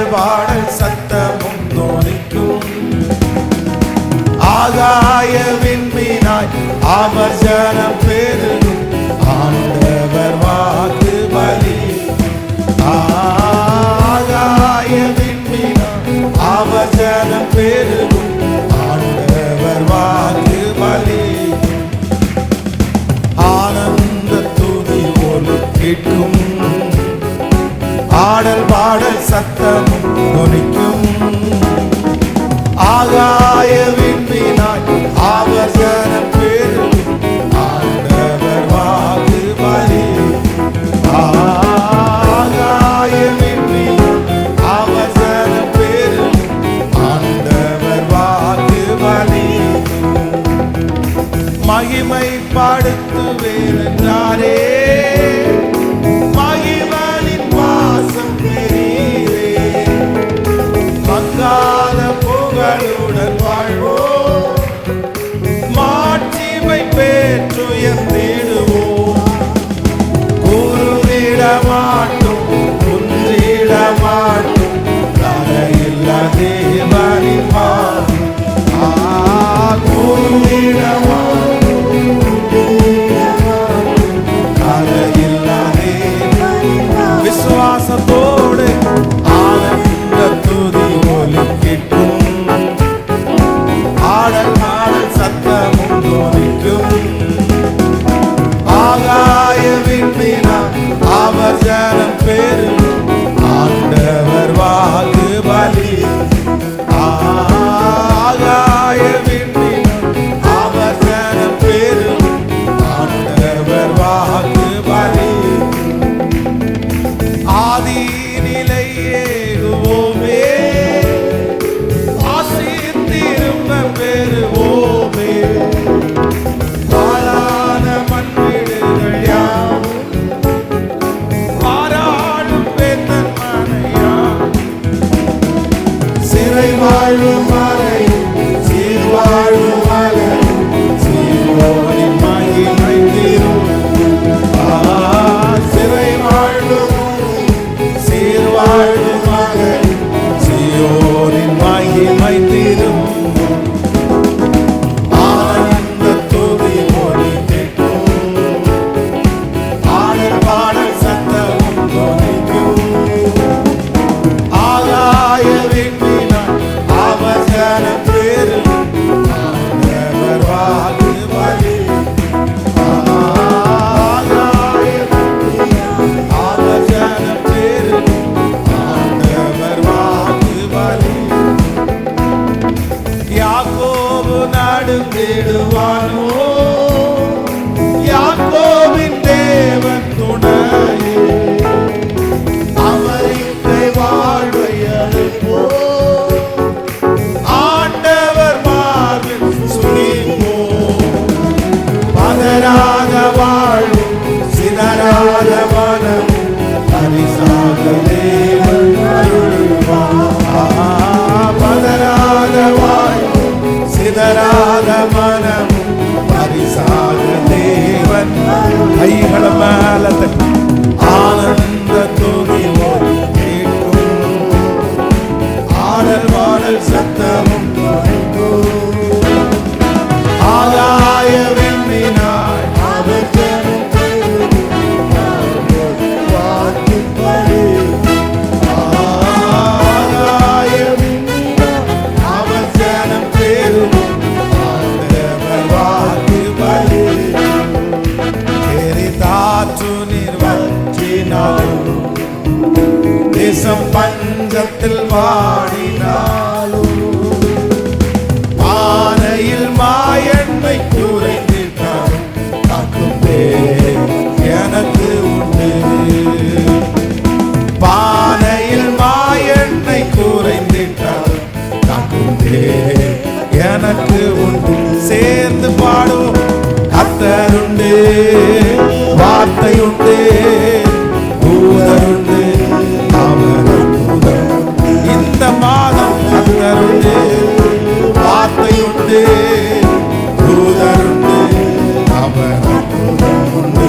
ஆடல் பாடல் சத்தமும் தோனிக்கும். ஆகாய விண்மீனாய் அவர் ஜனம் பெருகும். ஆண்டவர் வாக்கு பலி. ஆகாய விண்மீனாய் அவர் ஜனம் பெருகும். ஆண்டவர் வாக்கு பலி. ஆனந்த துதி ஒலிக்கும். ஆடல் பாடல் சத்தமும் தொனிக்கும். ஆகாய விண்மீனாய் அவர் ஜனம் பெருகும். ஆண்டவர் வாக்கு பலி. ஆகாய விண்மீனாய் அவர் ஜனம் பெருகும். ஆண்டவர் வாக்கு பலி. மகிமைப்படுத்துவேன் என்றாரே, மகிமையின் வாசம் பெரியதே. மங்காத புகழுடன் வாழ்வோம், மாட்சிமை பெற்றுயர்ந்திடுவோம். கூறிட மாட்டோம், குன்றிட மாட்டோம், தடையில்லா தேவனின் வாக்கு. கூறிட விசுவாசத்தோடு ஆனந்த துதி ஒலிக்கும். ஆடல் பாடல் சத்தமும் தோனிக்கும். ஆகாய விண்மீனாய் அவர் ஜனம் பெருகும். ஆண்டவர் வாக்கு பலி. ஆகாய விண்மீனாய் அவர் ஜனம் பெருகும். ஆண்டவர் வாக்கு பலி. ஆதி நிலையேகுவோமே, ஆசி திரும்ப பெறுவோமே. பாலான மண்வீடுகள் யாவும் பாராளும் வேந்தன் மனையாம். சிறை வாழும் மறை சீர்வாழும் மலை சீரோனின் மகிமை தீரும். சிறை வாழும் சீர்வாழும் மகள் சீயோனின் மகிமை தீரும். ஆனந்த துதி ஒலிக்கும். ஆடல் பாடல் சத்தமும் தொனிக்கும். ஆகாய விண்மீனாய் அவர் ஜனம் பெருகும். ஆண்டவர் வாக்கு பலி. ஆகாய விண்மீனாய் அவர் ஜனம் பெருகும். ஆண்டவர் வாக்கு பலி. யாக்கோபு நடுங்கிடுவானோ, யாக்கோபின் தேவன் துணையே. அவரின்றி வாழ்வை அளிப்போம். ஆண்டவர் மார்பில் சுகிப்போம். பதறாத வாழ்வும் சிதறாத மனமும் பரிசாக தேவன் அருள்வார். பதறாத வாழ்வும் சிதறாத மனமும் பரிசாக தேவன். கைகளை மேல தட்டி ஆனந்த துதி கேட்கும். ஆடல் பாடல் சத்தமும் ஆகாய விண்மீனாய் அவர் ஜனம் பெருகும். வாக்கு பலி. ஆகாய விண்மீனாய் அவர் ஜனம் பெருகும். ஆண்டவர் வாக்கு பலி. எரிதாற்று நீர் வற்றினாலும், தேசம் பஞ்சத்தில் வாடினாலும், பானையில் மாயன்மை குறைந்திட்டாலும் காக்கும் பேர் எனக்கு உண்டு. பானையில் மாயன்மை குறைந்திட்டாலும் காக்கும் பேர் எனக்கு உண்டு. சேர்ந்து பாடுவோம். கர்த்தருண்டு, வார்த்தையுண்டு, தூதருண்டு, அவர் அற்புதம். இந்த மாதம் கர்த்தருண்டு, வார்த்தையுண்டு, தூதருண்டு, அவர் அற்புதம் உண்டு.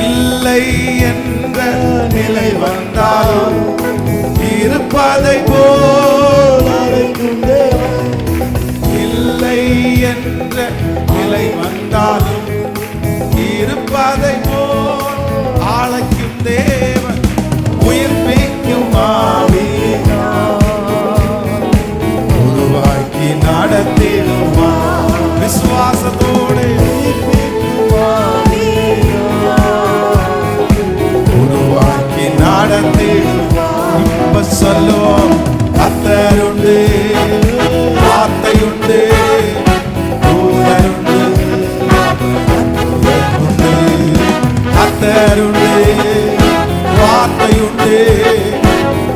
இல்லை என்ற நிலை வந்தாலும் இருப்பதை போல் அழைக்கும் தேவன். இல்லை என்ற நிலை வந்தாலும் இருப்பதை போல் அழைக்கும் தேவன். உயிர்ப்பிக்கும் ஆவியினால் உருவாக்கி நடத்திடுமா. விசுவாசத்தோடு உருவாக்கி நடத்திடுமா. இப்ப சொல்லுவோம், கர்த்தருண்டு, வார்த்தையுண்டு, தூதருண்டு, கர்த்தருண்டு, வார்த்தையுண்டு,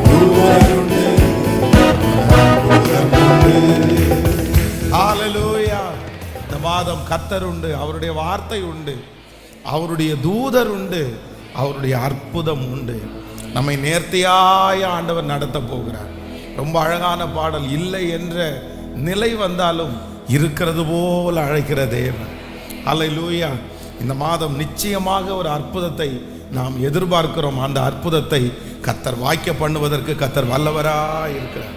தூதருண்டு. ஹல்லேலூயா. இந்த மாதம் கர்த்தர் உண்டு, அவருடைய வார்த்தை உண்டு, அவருடைய தூதர் உண்டு, அவருடைய அற்புதம் உண்டு. நம்மை நேர்த்தியாய் ஆண்டவர் நடத்த போகிறார். ரொம்ப அழகான பாடல். இல்லை என்ற நிலை வந்தாலும் இருக்கிறது போல் அழைக்கிற தேவன். ஹல்லேலூயா. இந்த மாதம் நிச்சயமாக ஒரு அற்புதத்தை நாம் எதிர்பார்க்கிறோம். அந்த அற்புதத்தை கர்த்தர் வாய்க்க பண்ணுவதற்கு கர்த்தர் வல்லவராய் இருக்கிறார்.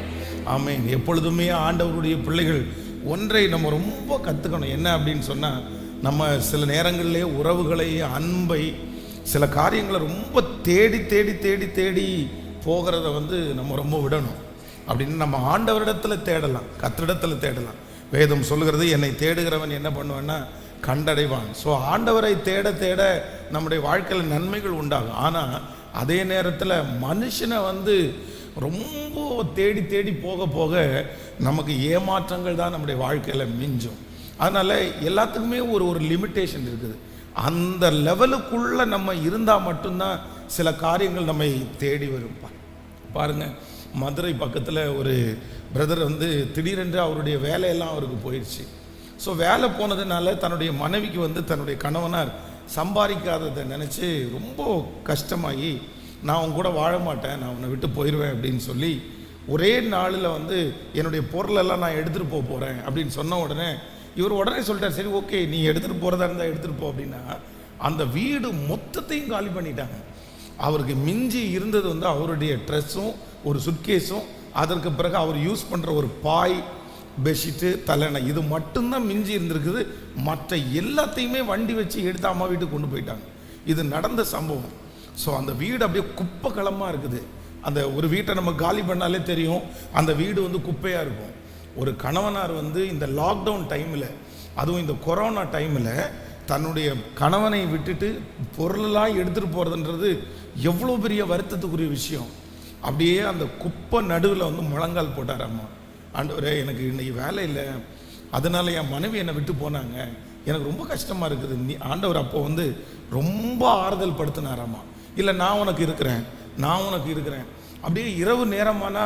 ஆமென். எப்பொழுதுமே ஆண்டவருடைய பிள்ளைகள் ஒன்றை நம்ம ரொம்ப கற்றுக்கணும். என்ன அப்படின்னு சொன்னால், நம்ம சில நேரங்களிலே உறவுகளை, அன்பை, சில காரியங்களை ரொம்ப தேடி தேடி தேடி தேடி போகிறத நம்ம ரொம்ப விடணும். அப்படின்னு நம்ம ஆண்டவரிடத்தில் தேடலாம், கர்த்தரிடத்தில் தேடலாம். வேதம் சொல்லுகிறது, என்னை தேடுகிறவன் என்ன பண்ணுவான்னா கண்டடைவான். ஸோ ஆண்டவரை தேட தேட நம்முடைய வாழ்க்கையில் நன்மைகள் உண்டாகும். ஆனால் அதே நேரத்தில் மனுஷனை ரொம்ப தேடி தேடி போக போக நமக்கு ஏமாற்றங்கள் தான் நம்முடைய வாழ்க்கையில் மிஞ்சும். அதனால் எல்லாத்துக்குமே ஒரு லிமிட்டேஷன் இருக்குது. அந்த லெவலுக்குள்ளே நம்ம இருந்தால் மட்டும்தான் சில காரியங்கள் நம்மை தேடி வரும். பாருங்கள், மதுரை பக்கத்தில் ஒரு பிரதர் திடீரென்று அவருடைய வேலையெல்லாம் அவருக்கு போயிடுச்சு. ஸோ வேலை போனதுனால தன்னுடைய மனைவிக்கு தன்னுடைய கணவனார் சம்பாதிக்காததை நினச்சி ரொம்ப கஷ்டமாகி, நான் அவங்க கூட வாழ மாட்டேன், நான் உன்னை விட்டு போயிடுவேன் அப்படின்னு சொல்லி ஒரே நாளில் என்னுடைய பொருளெல்லாம் நான் எடுத்துகிட்டு போகிறேன் அப்படின்னு சொன்ன உடனே இவர் உடனே சொல்லிட்டார், சரி ஓகே நீ எடுத்துகிட்டு போகிறதா இருந்தால் எடுத்துகிட்டு போ அப்படின்னா. அந்த வீடு மொத்தத்தையும் காலி பண்ணிட்டாங்க. அவருக்கு மிஞ்சி இருந்தது அவருடைய ட்ரெஸ்ஸும் ஒரு சுட்கேஸும், அதற்கு பிறகு அவர் யூஸ் பண்ணுற ஒரு பாய், பெட்ஷீட்டு, தலையணை, இது மட்டும்தான் மிஞ்சி இருந்திருக்குது. மற்ற எல்லாத்தையுமே வண்டி வச்சு எடுத்து அம்மா வீட்டுக்கு கொண்டு போயிட்டாங்க. இது நடந்த சம்பவம். ஸோ அந்த வீடு அப்படியே குப்பை களமாக இருக்குது. அந்த ஒரு வீட்டை நம்ம காலி பண்ணாலே தெரியும், அந்த வீடு குப்பையாக இருக்கும். ஒரு கணவனார் இந்த லாக்டவுன் டைமில், அதுவும் இந்த கொரோனா டைமில் தன்னுடைய கணவனை விட்டுட்டு பொருளெல்லாம் எடுத்துகிட்டு போகிறதுன்றது எவ்வளோ பெரிய வருத்தத்துக்குரிய விஷயம். அப்படியே அந்த குப்பை நடுவில் முழங்கால் போட்டார். அம்மா, ஆண்டவரே எனக்கு இன்றைக்கி வேலை இல்லை, அதனால என் மனைவி என்னை விட்டு போனாங்க, எனக்கு ரொம்ப கஷ்டமாக இருக்குது. நீ ஆண்டவர் அப்போ ரொம்ப ஆறுதல் படுத்தினாராம்மா. இல்லை நான் உனக்கு இருக்கிறேன், நான் உனக்கு இருக்கிறேன். அப்படியே இரவு நேரமானா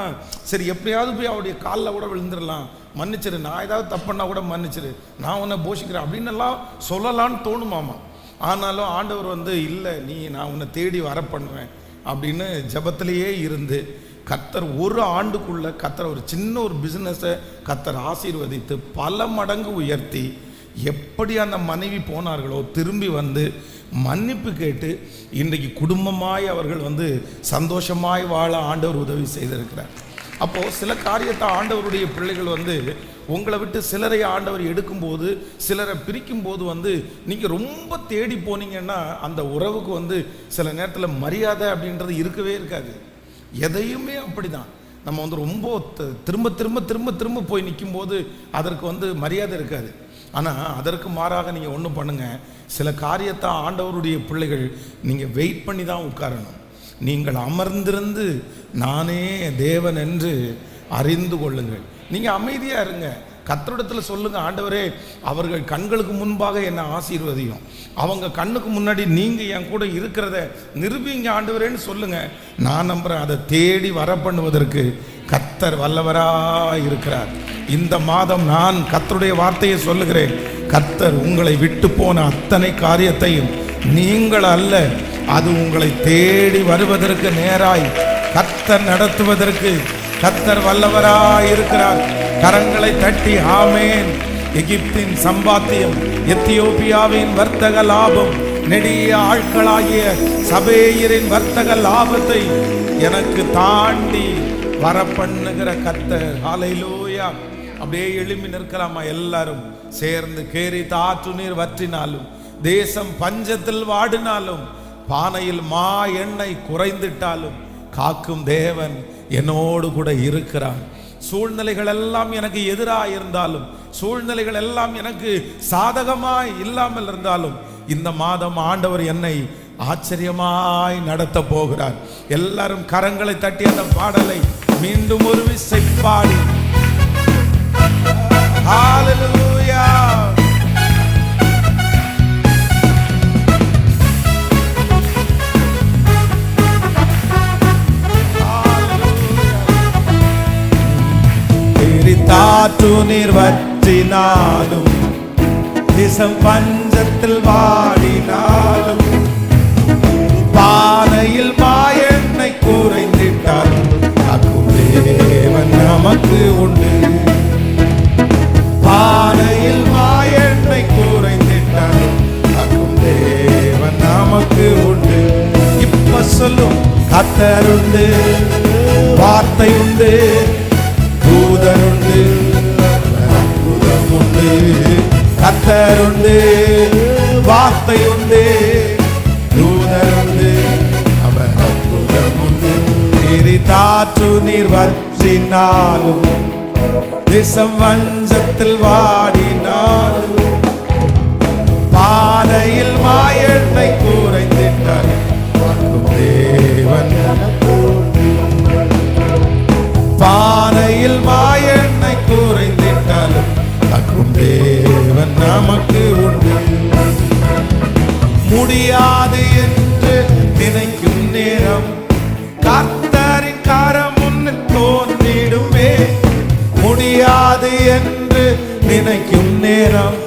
சரி எப்படியாவது போய் அவருடைய காலில் கூட விழுந்துடலாம், மன்னிச்சிரு, நான் ஏதாவது தப்புன்னா கூட மன்னிச்சிரு, நான் உன்னை போஷிக்கிறேன் அப்படின்னு எல்லாம் சொல்லலான்னு தோணுமாமா. ஆனாலும் ஆண்டவர் இல்லை, நான் உன்னை தேடி வர பண்ணுவேன் அப்படின்னு ஜபத்திலேயே இருந்து கர்த்தர் ஒரு ஆண்டுக்குள்ள கர்த்தர் ஒரு சின்ன ஒரு பிஸ்னஸை கர்த்தர் ஆசீர்வதித்து பல மடங்கு உயர்த்தி, எப்படி அந்த மனைவி போனார்களோ திரும்பி மன்னிப்பு கேட்டு இன்றைக்கு குடும்பமாய் அவர்கள் சந்தோஷமாய் வாழ ஆண்டவர் உதவி செய்திருக்கிறார். அப்போது சில காரியத்தை ஆண்டவருடைய பிள்ளைகள் உங்களை விட்டு சிலரை ஆண்டவர் எடுக்கும்போது, சிலரை பிரிக்கும்போது நீங்கள் ரொம்ப தேடி போனீங்கன்னா அந்த உறவுக்கு சில நேரத்தில் மரியாதை அப்படின்றது இருக்கவே இருக்காது. எதையுமே அப்படிதான். நம்ம ரொம்ப திரும்ப திரும்ப திரும்ப திரும்ப போய் நிற்கும்போது அதற்கு மரியாதை இருக்காது. ஆனால் அதற்கு மாறாக நீங்கள் ஒன்று பண்ணுங்கள், சில காரியத்தை ஆண்டவருடைய பிள்ளைகள் நீங்கள் வெயிட் பண்ணி தான் உட்காரணும். நீங்கள் அமர்ந்திருந்து நானே தேவன் என்று அறிந்து கொள்ளுங்கள். நீங்கள் அமைதியாக இருங்க, கர்த்தரிடத்தில் சொல்லுங்கள், ஆண்டவரே அவர்கள் கண்களுக்கு முன்பாக என்னை ஆசீர்வதியும், அவங்க கண்ணுக்கு முன்னாடி நீங்கள் என் கூட இருக்கிறத நிரூபிங்க ஆண்டவரேன்னு சொல்லுங்கள். நான் நம்புகிறேன், அதை தேடி வர பண்ணுவதற்கு கர்த்தர் வல்லவராய் இருக்கிறார். இந்த மாதம் நான் கர்த்தருடைய வார்த்தையை சொல்லுகிறேன், கர்த்தர் உங்களை விட்டு போன அத்தனை காரியத்தையும் நீங்கள் அல்ல, அது உங்களை தேடி வருவதற்கு நேராய் கர்த்தர் நடத்துவதற்கு கர்த்தர் வல்லவராய் இருக்கிறார். கரங்களை தட்டி ஆமேன். எகிப்தின் சம்பாத்தியம், எத்தியோப்பியாவின் வர்த்தக லாபம், நெடிய ஆட்களாகிய சபேயரின் வர்த்தக லாபத்தை எனக்கு தாண்டி வர பண்ணுகிற கர்த்தர். ஹல்லேலூயா. அப்படியே எழும்பி நிற்கலாமா எல்லாரும் சேர்ந்து? கேரி தாற்று நீர் வற்றினாலும், தேசம் பஞ்சத்தில் வாடினாலும், பானையில் மா எண்ணெய் குறைந்துட்டாலும், காக்கும் தேவன் என்னோடு கூட இருக்கிறான். சூழ்நிலைகள் எல்லாம் எனக்கு எதிராக இருந்தாலும், சூழ்நிலைகள் எல்லாம் எனக்கு சாதகமாய் இல்லாமல் இருந்தாலும், இந்த மாதம் ஆண்டவர் என்னை ஆச்சரியமாய் நடத்த போகிறார். எல்லாரும் கரங்களை தட்டி அந்த பாடலை மீண்டும் ஒரு விசை பாடி ஹல்லேலூயா. தாற்று நீர் வற்றினாலும், தேசம் பஞ்சத்தில் வாடினாலும், பானையில் மாயெண்ணெய் குறைந்திட்டாலும், காக்கும் தேவன் நமக்கு உண்டு. பானையில் மாயெண்ணெய் குறைந்திட்டாலும், காக்கும் தேவன் நமக்கு உண்டு. இப்ப சொல்லும், கர்த்தர் உண்டு, வார்த்தை உண்டு, தூதர் உண்டு, அற்புதம் உண்டு. கர்த்தர் உண்டு, வார்த்தை உண்டு, தூதர் உண்டு, அவர் அற்புதம் உண்டு. தாற்று நீர் வற்றினாலும், தேசம் வஞ்சத்தில் வாடினாலும், பானையில் மாயெண்ணெய் குறைந்திட்டாலும், தேவன் பானையில் மாயெண்ணெய் குறைந்திட்டாலும், காக்கும் தேவன் நமக்கு உண்டு. முடியாது என்று நினைக்கும் நேரம், கர்த்தரின் கரம் முன்னில் தோன்றிடுமே. முடியாது என்று நினைக்கும் நேரம்,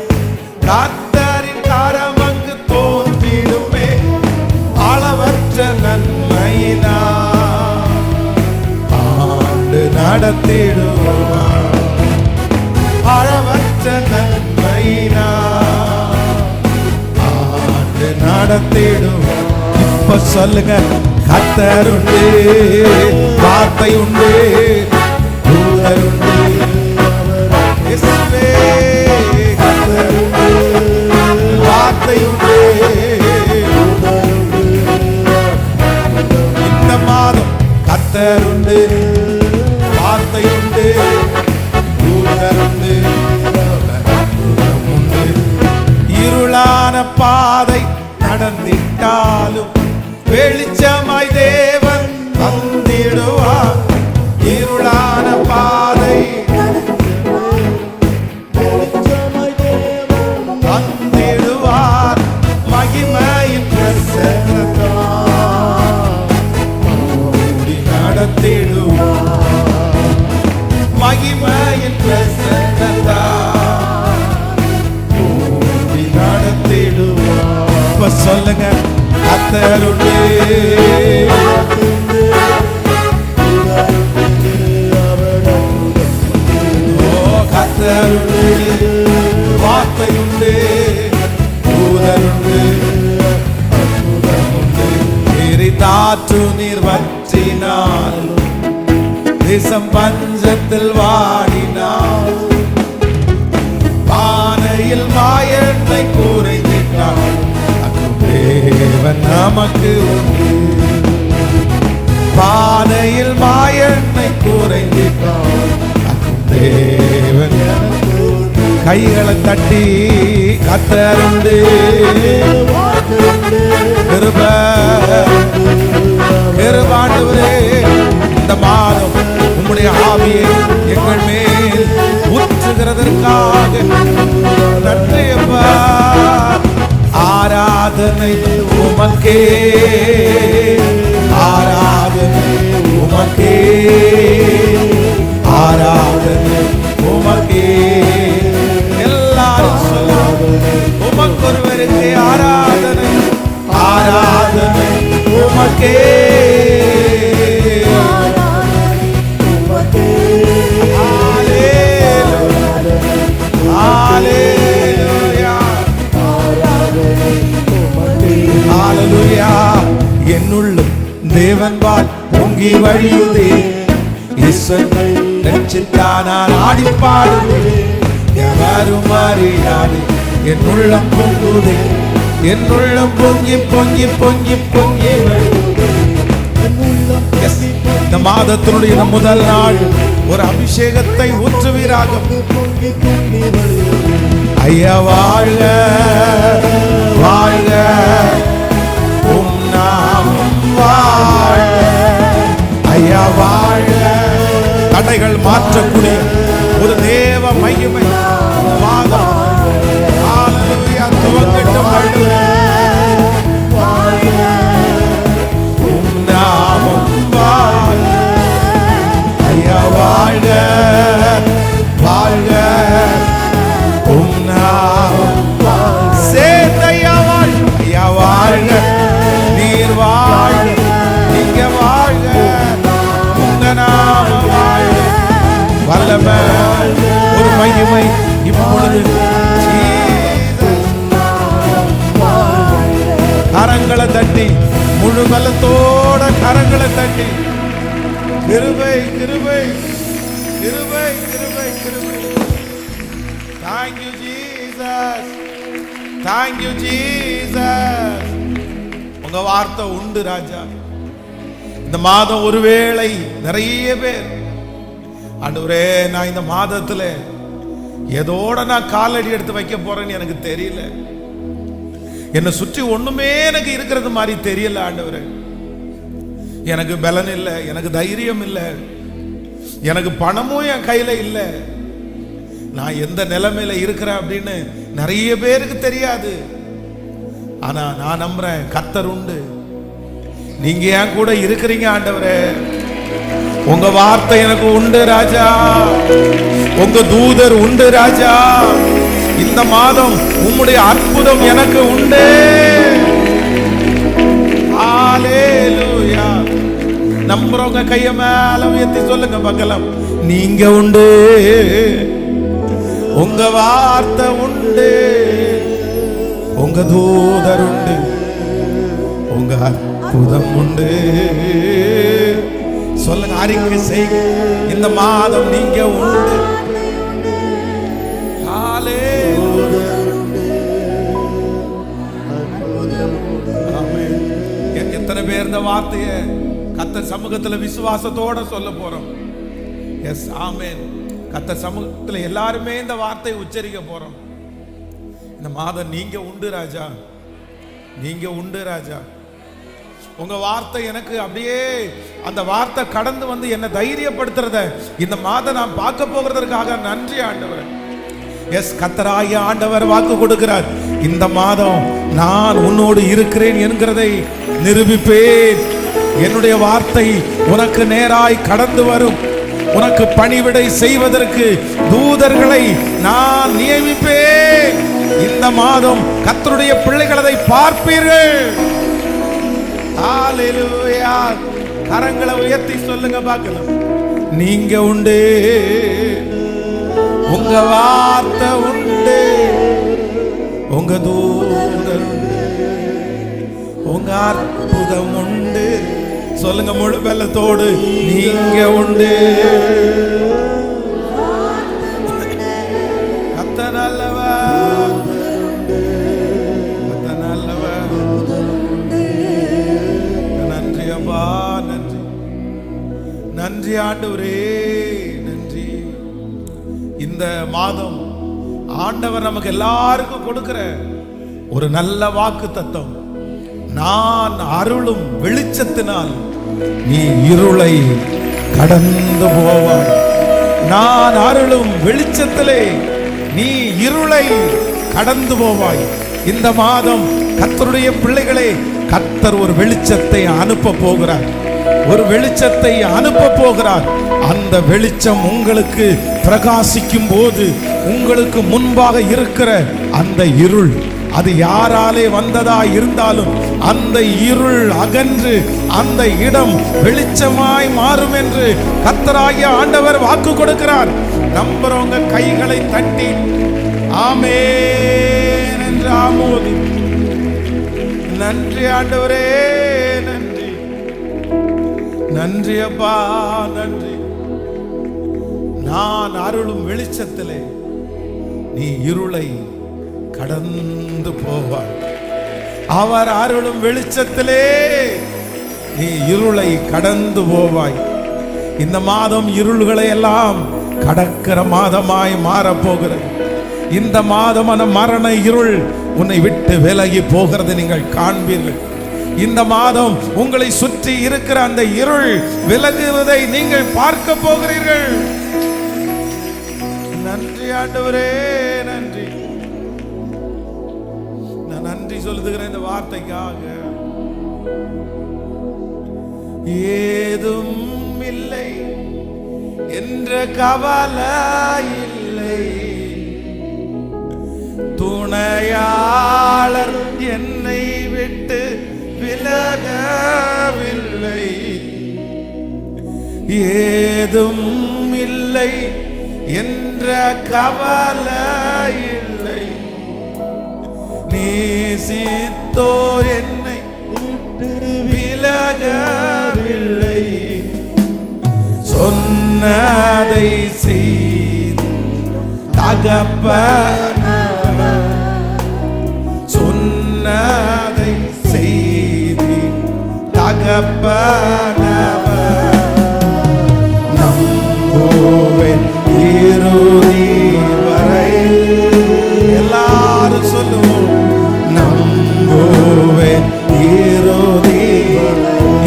கர்த்தரின் கரம் அங்கு தோன்றிடுமே. அளவற்ற நன்மையினா நடத்திடுவார், அளவற்ற நன்மையினா ஆண்டு நடத்திடுவார். இப்ப சொல்லுங்க, கர்த்தர் உண்டு, வார்த்தை உண்டு, தூதர் உண்டு, இயேசுவே. கர்த்தர் உண்டு, வார்த்தை உண்டு, இந்த மாதம் கர்த்தர் உண்டு, வார்த்தை உண்டு, தூதர் உண்டு, உண்டு. இருளான பாதை நடந்திட்டாலும், வெளிச்சமாய் தேவன் வந்திடுவார். இருளான பாதை வந்திடுவார், மகிமையின் பிரசன்னத்தால் நடத்திடுவார். மகிமையின் பிரசன்னத்தால் நடத்திடுவார். இப்ப சொல்லுங்க, கர்த்தர் உண்டு, கர்த்தர் உண்டு, வார்த்தை உண்டு, தூதர் உண்டு, அற்புதம் உண்டு. தாற்று நீர் வற்றினாலும், தேசம் பஞ்சத்தில் வாடினாலும், பானையில் மாயெண்ணெய் குறைந்திட்டால், தேவன் நமக்கு உண்டு. பானையில் மாயெண்ணெய் குறைந்திட்டால், தேவன். கைகளை தட்டி கர்த்தர் உண்டு, கிருபாண்டவரே, இந்த மாதம் உம்முடைய ஆவியை எங்கள் மேல் ஊற்றுகிறதற்காக நன்றி அப்பா. ஆராதனை உமக்கே, ஆராதனை உமக்கே, ஆராதனை உமக்கே. எல்லாரும் சொல்லுங்க, உமக்கொருவருக்கு ஆராதனை, ஆராதனை உமக்கே. என்னுள்ளும் தேவன் வாழ் பொங்கி வழியுதே, இயேசுவை ரட்சித்தார் நான் ஆடி பாடுவேன். எவரும் அறியாது என் உள்ளம் பொங்குதே, என் உள்ளம் பொங்கி பொங்கி பொங்கி பொங்கி. இந்த மாதத்தினுடைய முதல் நாள் ஒரு அபிஷேகத்தை ஊற்றுவீராக. ஐயா வாழ்க வாழ்க, உம் நாமம் வாழ்க. ஐயா வாழ்க. தடைகள் மாற்றக்கூடிய ஒரு தேவ மகிமை மாதம் ஹல்லேலூயா துவங்கட்டும். உம் நாமம் வாழ்க. ஐயா வாழ்க வாழ்க, உம் நாமம் சேத்தையா வாழ்க. ஐயா வாழ்க, நீர் வாழ்க, நீங்க வாழ்க, உங்க நாமம் வாழ்க. வல்லமை ஒரு மகிமை இப்பொழுது கரங்களை தட்டி, முழு பலத்தோட கரங்களை தட்டி, கிருபை கிருபை கிருபை கிருபை கிருபை. Thank you Jesus, thank you Jesus. உங்க வார்த்தை உண்டு ராஜா. இந்த மாதம் ஒருவேளை நிறைய பேர் ஆண்டவரே நான் இந்த மாதத்துல எதோட நான் காலடி எடுத்து வைக்க போறேன்னு எனக்கு தெரியல, என்னை சுற்றி ஒண்ணுமே எனக்கு இருக்கிறது மாதிரி தெரியல ஆண்டவரே. எனக்கு பலன் இல்லை, எனக்கு தைரியம் இல்லை, எனக்கு பணமும் என் கையில இல்லை, நான் எந்த நிலைமையில இருக்கிறேன் அப்படின்னு நிறைய பேருக்கு தெரியாது. ஆனா நான் நம்புறேன் கர்த்தர் உண்டு. நீங்க ஏன் கூட இருக்கிறீங்க ஆண்டவரே. உங்க வார்த்தை எனக்கு உண்டு ராஜா, உங்க தூதர் உண்டு ராஜா. இந்த மாதம் உம்முடைய அற்புதம் எனக்கு உண்டு. ஹல்லேலூயா. நம்புறவங்க கைய மேல உயர்த்தி சொல்லுங்க பார்க்கலாம். நீங்க உண்டு, உங்க வார்த்தை உண்டு, உங்க தூதர் உண்டு, உங்க அற்புதம் உண்டு. சொல்லுங்க, அறிக்கை செய்யுங்க. இந்த மாதம் நீங்க உண்டு. எத்தனை பேர் இந்த வார்த்தைய கர்த்தர் சமூகத்துல விசுவாசத்தோட சொல்ல போறோம்? எஸ் ஆமென். கர்த்தர் சமூகத்துல எல்லாருமே இந்த வார்த்தையை உச்சரிக்க போறோம். இந்த மாதம் நீங்க உண்டு ராஜா, நீங்க உண்டு ராஜா. உங்க வார்த்தை எனக்கு அப்படியே அந்த வார்த்தை கடந்து வந்து என்ன தைரியப்படுத்துறத இந்த மாதம் நான் பார்க்க போகிறதற்காக நன்றி ஆண்டவர். எஸ் கர்த்தராகிய ஆண்டவர் வாக்கு கொடுக்கிறார். இந்த மாதம் நான் உன்னோடு இருக்கிறேன் என்கிறதை நிரூபிப்பேன். என்னுடைய வார்த்தை உனக்கு நேராய் கடந்து வரும். உனக்கு பணிவிடை செய்வதற்கு தூதர்களை நான் நியமிப்பேன். இந்த மாதம் கர்த்தருடைய பிள்ளைகள் அதை பார்ப்பீர்கள். ஹல்லேலூயா. கரங்களை உயர்த்தி சொல்லுங்க பார்க்கலாம். நீங்க உண்டு, உங்க வார்த்தை உண்டு, உங்க தூதர் உண்டு, உங்க அற்புதம் உண்டு. சொல்லுங்க முழு வெள்ளத்தோடு, நீங்க உண்டு. கர்த்தர் நல்லவர், கர்த்தர் நல்லவர். நன்றி அப்பா, நன்றி நன்றி ஆண்டவரே, நன்றி. இந்த மாதம் ஆண்டவர் நமக்கு எல்லாருக்கும் கொடுக்கிற ஒரு நல்ல வாக்கு தத்தம். நான் அருளும் வெளிச்சத்தினால் நீ இருளை கடந்து போவாய். நான் அருளும் வெளிச்சத்திலே நீ இருளை கடந்து போவாய். இந்த மாதம் கர்த்தருடைய பிள்ளைகளே, கர்த்தர் ஒரு வெளிச்சத்தை அனுப்ப போகிறார், ஒரு வெளிச்சத்தை அனுப்ப போகிறார். அந்த வெளிச்சம் உங்களுக்கு பிரகாசிக்கும் போது உங்களுக்கு முன்பாக இருக்கிற அந்த இருள், அது யாராலே வந்ததா இருந்தாலும் அந்த இருள் அகன்று அந்த இடம் வெளிச்சமாய் மாறும் என்று கர்த்தராகிய ஆண்டவர் வாக்கு கொடுக்கிறார். நம்புறவங்க கைகளை தட்டி ஆமென் என்று ஆமோதி. நன்றி ஆண்டவரே, நன்றி நன்றி அப்பா, நன்றி நான் அருளும் வெளிச்சத்திலே நீ இருளை கடந்து போவாய். அவர் அருளும் வெளிச்சத்திலே நீ இருளை கடந்து போவாய். இந்த மாதம் இருள்களை எல்லாம் கடக்கிற மாதமாய் மாறப்போகிறது. இந்த மாதமான மரண இருள் உன்னை விட்டு விலகி போகிறது நீங்கள் காண்பீர்கள். இந்த மாதம் உங்களை சுற்றி இருக்கிற அந்த இருள் விலகுவதை நீங்கள் பார்க்க போகிறீர்கள். நன்றி ஆண்டவரே, நன்றி. நான் நன்றி சொல்லுகிறேன் இந்த வார்த்தைக்காக. ஏதும் இல்லை என்ற கவலை இல்லை, துணையாளர் என்னை விட்டு விலகவில்லை. ஏதும் இல்லை என்ற கவலை இல்லை, நேசித்தோர் என்னை விட்டு விலகவில்லை. சொன்னதை செய்து தகப்பனவர், சொன்னதை செய்து தகப்பனவர். நம்புவேன் இறுதி வரை. எல்லாரும் சொல்லுவோம், நம்புவேன் இறுதி.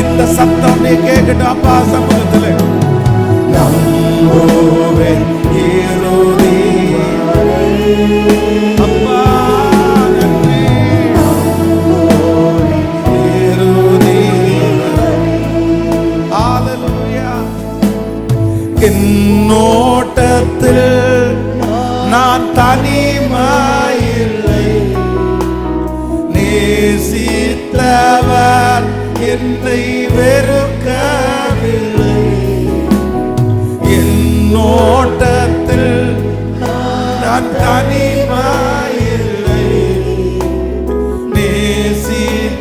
இந்த சத்தம் நீ கேட்கட்டும் அப்பா சமூகத்தில். நம்புவேன் இறுதி. அப்பா நன்றி. இறுதி. ஹல்லேலூயா. என்னோட்டத்தில் நான் தனிமையில்லை, நேசித்தவர் என்னை வெறுக்கவில்லை. என்னோட்டத்தில் நான் தனிமையில்லை, நேசித்தவர்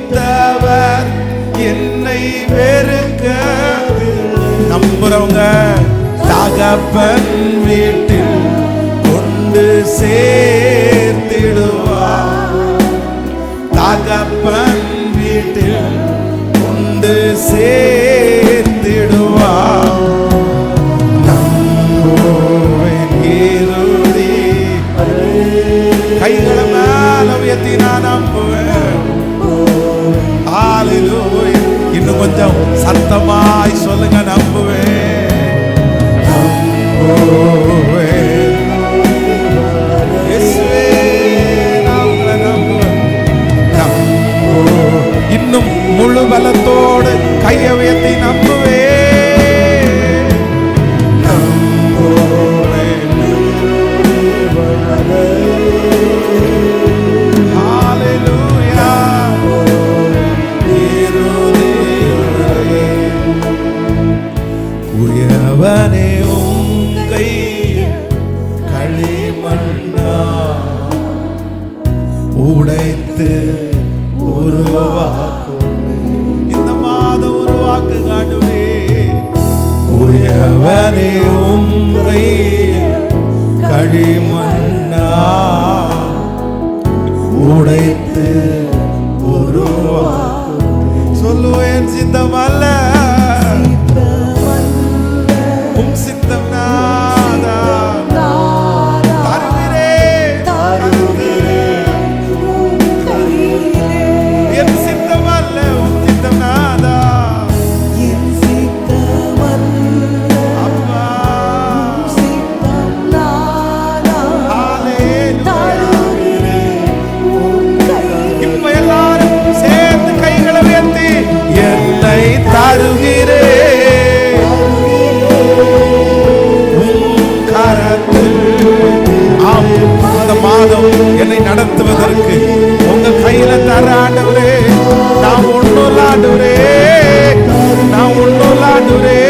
என்னை வெறுக்கவில்லை. நம்புறவங்க தகப்பன் வீட்டில் கொண்டு சேர்த்திடுவார். தகப்பன் வீட்டில் கொண்டு சேர்த்திடுவார். நம்புவேன் இறுதி. கைகளை மேல உயர்த்தி நான் நம்புவேன். ஹல்லேலூயா. இன்னும் கொஞ்சம் சத்தமாய் சொல்லுங்க, நம்புவேன். இன்னும் முழு பலத்தோடு கையை உயர்த்தி நம்புவேன். ஹல்லேலூயா. குயவனே உங்கை களிமண்ணா உடைத்து உருவாக்கும். இந்த மாதம் உருவாக்கு ஆண்டவரே. குயவனே உங்கை களிமண்ணா உடைத்து உருவாக்கும். சொல்லுவேன் சித்தமல்ல உம் சித்தம் நாதா. என் சித்தம் அல்ல உம் சித்தம் நாதா. அப்பா இப்ப எல்லாரும் சேர்ந்து கைகளை உயர்த்தி என்னை தருகிறேன் கரத்தில். ஆம், இந்த மாதம் என்னை நடத்துவதற்கு உங்க கையில தர ஆண்டவரே. நான் ஒன்னும் ஆண்டவரே, நான் ஒன்னும் ஆண்டவரே.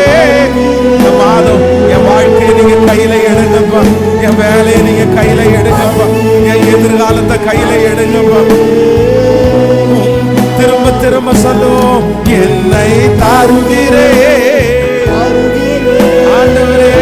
இந்த மாதம் என் வாழ்க்கையை நீங்க கையில எடுங்கப்பா, என் வேலையை நீங்க கையில எடுங்கப்பா, என் எதிர்காலத்தை கையில எடுங்கப்பா. திரும்ப திரும்ப சொல்லுவோம், என்னை தருகிறேன் ஆண்டவரே.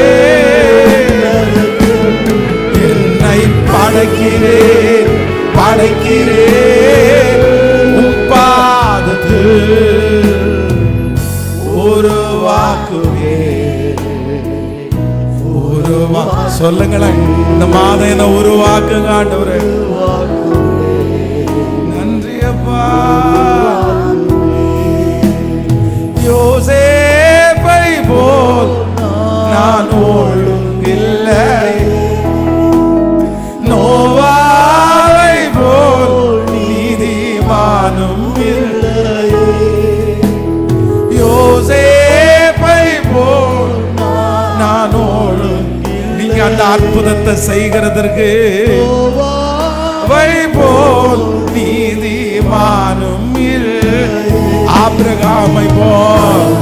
சொல்லுங்களேன், இந்த மாதம் என்ன உருவாக்குங்க ஆண்டவரே. நன்றி அப்பா. யோசேப்பை போல் நான் ஒழுங்கில்லை, நோவாவை போல் நீதிமானும் இல்லை. யோசேப்பை போல் நான் ஒழுங்கில்லை. நீங்க அந்த அற்புதத்தை செய்கிறதற்கு போல் நீதிமானும் இல்லை. ஆபிரகாமை போல்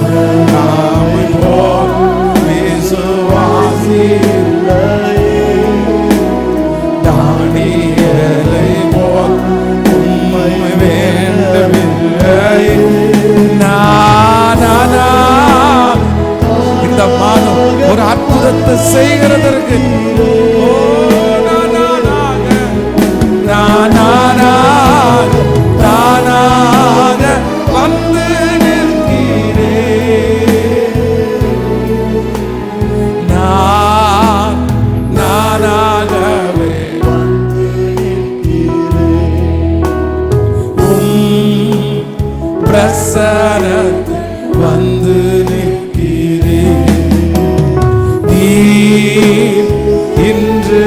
விசுவாசி இல்லை. தானியேலை போல் உம்மை வேண்டவில்லை. இந்த மாதம் ஒரு அற்புதத்தை செய்கிறதற்கு நானாக வந்து நிற்கிறேன். நானாகவே வந்து நிற்கிறேன். பிரசனத்தில் வந்து நிற்கிறேன். நீர் இன்று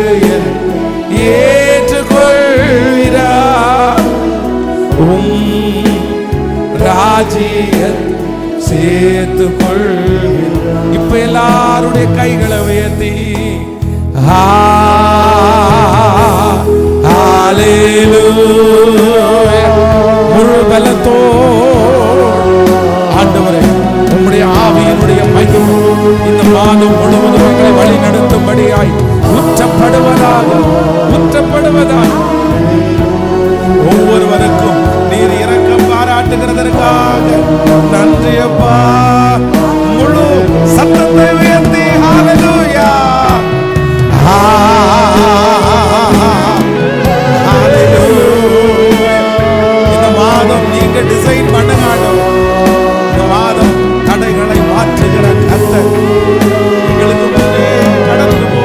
ஏற்றுக்கொள்கிறார். ராஜ்யத்தை சேர்த்துக் கொள்கிறார். இப்ப எல்லாருடைய கைகளை உயர்த்தி ஹல்லேலூயா முழு பலத்தோடு ஆண்டவரே உம்முடைய ஆவியினுடைய மகிமை இந்த மாதம் முழுவதும் எங்களை வழி நடத்தும்படியாய் ஊற்றப்படுவதாக ஒவ்வொருவருக்கும் நீர் இரக்கம் பாராட்டுகிறதற்காக நன்றி அப்பா. முழு சத்தத்தை உயர்த்தி ஹல்லேலூயா ஹல்லேலூயா. இந்த மாதம் நீங்க டிசைன் பண்ணுங்க. இந்த மாதம் தடைகளை மாற்றுகிற கர்த்தர் எங்களுக்கு முன்னே கடந்து போ.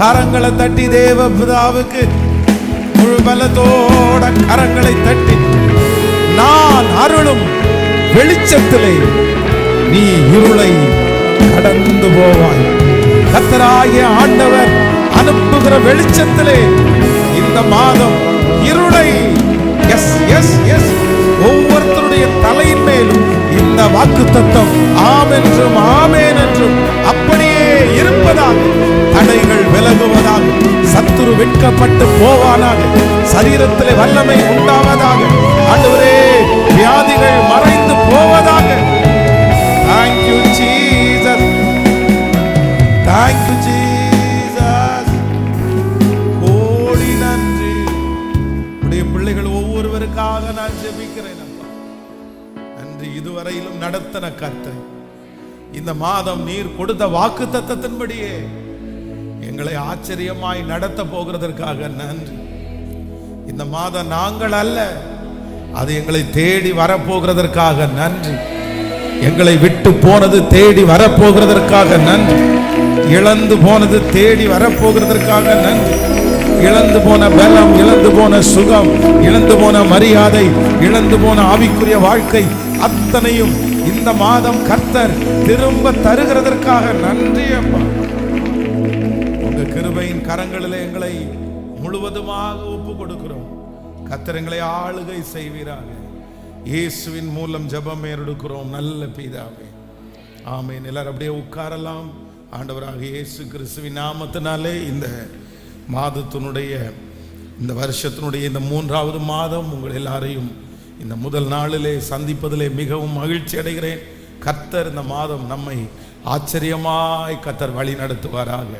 கரங்களை தட்டி தேவ பிதாவுக்கு முழு பலத்தோட கரங்களை தட்டி, நான் அருளும் வெளிச்சத்திலே நீ இருளை கடந்து போவாய். கர்த்தராகிய ஆண்டவர் அனுப்புகிற வெளிச்சத்திலே இந்த மாதம் இருளை ஒவ்வொருத்தருடைய தலையின் மேலும் இந்த வாக்குத்தத்தம் ஆம் என்றும் ஆமேன் என்றும் அப்படியே இருப்பதாக. தடைகள் விலகுவதாக, சத்துரு வெட்கப்பட்டு போவானாக, சரீரத்திலே வல்லமை உண்டாவதாக. ஆண்டவரே வியாதிகள் மறைந்து போவதாக. Thank you Jesus, thank you Jesus. கோடி நன்றி. உடைய பிள்ளைகள் ஒவ்வொருவருக்காக நான் ஜெபிக்கிறேன் அப்பா. நன்றி. இதுவரையிலும் நடத்தின கர்த்தர் இந்த மாதம் நீர் கொடுத்த வாக்குத்தத்தத்தின்படியே எங்களை ஆச்சரியமாய் நடத்த போகிறதற்காக நன்றி. இந்த மாதம் நாங்கள் அல்ல, அது எங்களை தேடி வரப்போகிறதற்காக நன்றி. எங்களை விட்டு போனது தேடி வரப்போகிறதற்காக நன்றி. இழந்து போனது தேடி வரப்போகிறதற்காக நன்றி. இழந்து போன பலம், இழந்து போன சுகம், இழந்து போன மரியாதை, இழந்து போன ஆவிக்குரிய வாழ்க்கை அத்தனையும் இந்த மாதம் கர்த்தர் திரும்ப தருகிறதற்காக நன்றி அப்பா. உங்க கிருபையின் கரங்களிலே எங்களை முழுவதுமாக ஒப்பு கொடுக்கிறோம். கர்த்தர் எங்களை ஆளுகை செய்வீராக. இயேசுவின் மூலம் ஜெபம் ஏறெடுக்கிறோம் நல்ல பிதாவே, ஆமென். எல்லாரும் அப்படியே உட்காரலாம். ஆண்டவராக இயேசு கிறிஸ்துவின் நாமத்தினாலே இந்த மாதத்தினுடைய, இந்த வருஷத்தினுடைய இந்த 3வது மாதம் உங்கள் எல்லாரையும் இந்த முதல் நாளிலே சந்திப்பதிலே மிகவும் மகிழ்ச்சி அடைகிறேன். கர்த்தர் இந்த மாதம் நம்மை ஆச்சரியமாய் கர்த்தர் வழி நடத்துவாராக.